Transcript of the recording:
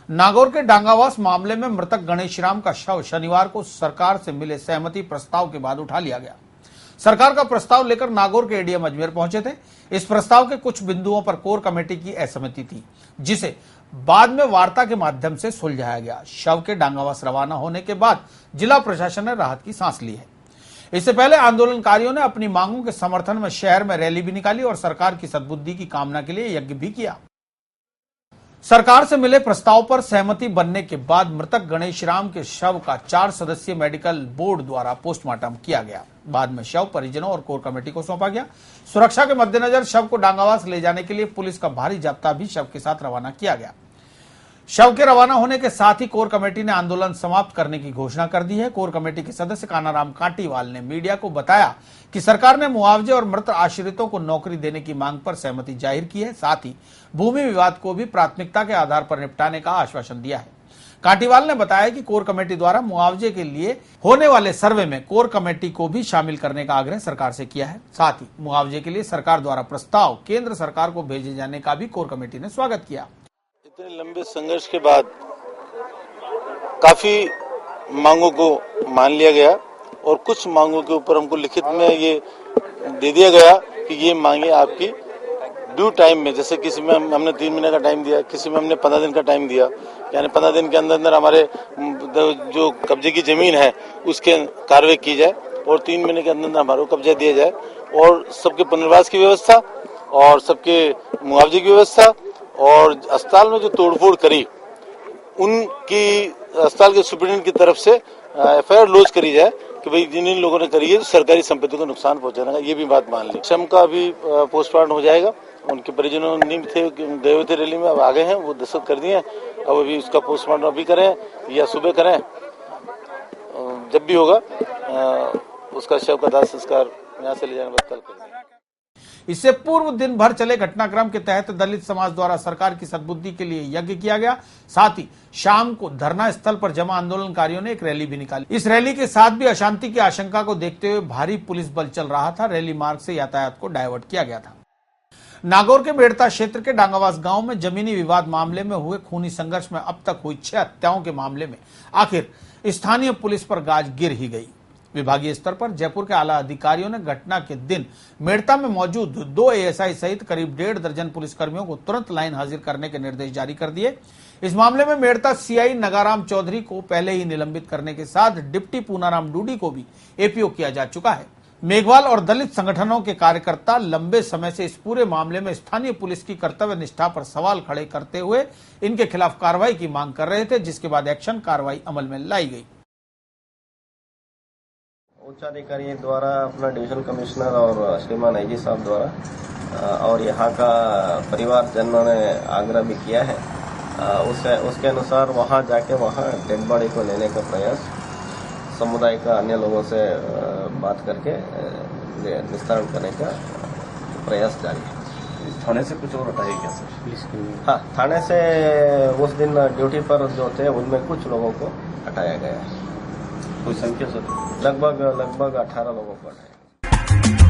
नागौर के डांगावास मामले में मृतक गणेश राम का शव शनिवार को सरकार से मिले सहमति प्रस्ताव के बाद उठा लिया गया। सरकार का प्रस्ताव लेकर नागौर के एडीएम अजमेर पहुंचे थे। इस प्रस्ताव के कुछ बिंदुओं पर कोर कमेटी की असहमति थी, जिसे बाद में वार्ता के माध्यम से सुलझाया गया। शव के डांगावास रवाना होने के बाद जिला प्रशासन ने राहत की सांस ली है। इससे पहले आंदोलनकारियों ने अपनी मांगों के समर्थन में शहर में रैली भी निकाली और सरकार की सद्बुद्धि की कामना के लिए यज्ञ भी किया। सरकार से मिले प्रस्ताव पर सहमति बनने के बाद मृतक गणेश राम के शव का 4 सदस्यीय मेडिकल बोर्ड द्वारा पोस्टमार्टम किया गया। बाद में शव परिजनों और कोर कमेटी को सौंपा गया। सुरक्षा के मद्देनजर शव को डांगावास ले जाने के लिए पुलिस का भारी जाब्ता भी शव के साथ रवाना किया गया। शव के रवाना होने के साथ ही कोर कमेटी ने आंदोलन समाप्त करने की घोषणा कर दी है। कोर कमेटी के सदस्य कानाराम काटीवाल ने मीडिया को बताया कि सरकार ने मुआवजे और मृत आश्रितों को नौकरी देने की मांग पर सहमति जाहिर की है। साथ ही भूमि विवाद को भी प्राथमिकता के आधार पर निपटाने का आश्वासन दिया है। काटीवाल ने बताया कि कोर कमेटी द्वारा मुआवजे के लिए होने वाले सर्वे में कोर कमेटी को भी शामिल करने का आग्रह सरकार से किया है। साथ ही मुआवजे के लिए सरकार द्वारा प्रस्ताव केंद्र सरकार को भेजे जाने का भी कोर कमेटी ने स्वागत किया। इतने लंबे संघर्ष के बाद काफी मांगों को मान लिया गया और कुछ मांगों के ऊपर हमको लिखित में ये दे दिया गया कि ये मांगे आपकी ड्यू टाइम में, जैसे किसी में हमने 3 महीने का टाइम दिया, किसी में हमने 15 दिन का टाइम दिया, यानी 15 दिन के अंदर अंदर हमारे जो कब्जे की जमीन है उसके कार्रवाई की जाए और 3 महीने के अंदर अंदर हमारे को कब्जा दिया जाए और सबके पुनर्वास की व्यवस्था और सबके मुआवजे की व्यवस्था और अस्पताल में जो तोड़फोड़ करी उनकी अस्पताल के सुप्रीडेंट की तरफ से एफआईआर लॉन्च करी जाए कि भाई जिन लोगों ने करी है सरकारी संपत्ति को नुकसान पहुंचाने का, ये भी बात मान ली। शम का अभी पोस्टमार्टम हो जाएगा। उनके परिजनों नहीं थे, गए हुए थे रैली में, अब आ गए हैं, वो दस्तखत कर दिए। अब अभी उसका पोस्टमार्टम अभी करें या सुबह करें, जब भी होगा उसका शव का दाह संस्कार यहाँ से ले जाने का कल करेंगे। इससे पूर्व दिन भर चले घटनाक्रम के तहत दलित समाज द्वारा सरकार की सद्बुद्धि के लिए यज्ञ किया गया। साथ ही शाम को धरना स्थल पर जमा आंदोलनकारियों ने एक रैली भी निकाली। इस रैली के साथ भी अशांति की आशंका को देखते हुए भारी पुलिस बल चल रहा था। रैली मार्ग से यातायात को डायवर्ट किया गया था। नागौर के मेड़ता क्षेत्र के डांगावास गांव में जमीनी विवाद मामले में हुए खूनी संघर्ष में अब तक हुई 6 हत्याओं के मामले में आखिर स्थानीय पुलिस पर गाज गिर ही गई। विभागीय स्तर पर जयपुर के आला अधिकारियों ने घटना के दिन मेड़ता में मौजूद 2 एएसआई सहित करीब 1.5 दर्जन पुलिसकर्मियों को तुरंत लाइन हाजिर करने के निर्देश जारी कर दिए। इस मामले में मेड़ता सीआई नगाराम चौधरी को पहले ही निलंबित करने के साथ डिप्टी पूनाराम डूडी को भी एपीओ किया जा चुका है। मेघवाल और दलित संगठनों के कार्यकर्ता लंबे समय से इस पूरे मामले में स्थानीय पुलिस की कर्तव्य निष्ठा पर सवाल खड़े करते हुए इनके खिलाफ कार्रवाई की मांग कर रहे थे, जिसके बाद एक्शन कार्रवाई अमल में लाई गई। उच्चाधिकारी द्वारा अपना डिवीजन कमिश्नर और श्रीमान आईजी साहब द्वारा और यहाँ का परिवार जनों ने आग्रह भी किया है, उसके अनुसार वहाँ जाके वहाँ डेड बॉडी को लेने का प्रयास समुदाय का अन्य लोगों से बात करके निस्तारण करने का प्रयास जारी है। थाने से कुछ और हटाया क्या सर? हाँ, थाने से उस दिन ड्यूटी पर जो थे उनमें कुछ लोगों को हटाया गया है। कोई संख्या सर? लगभग 18 लोगों को हटाया।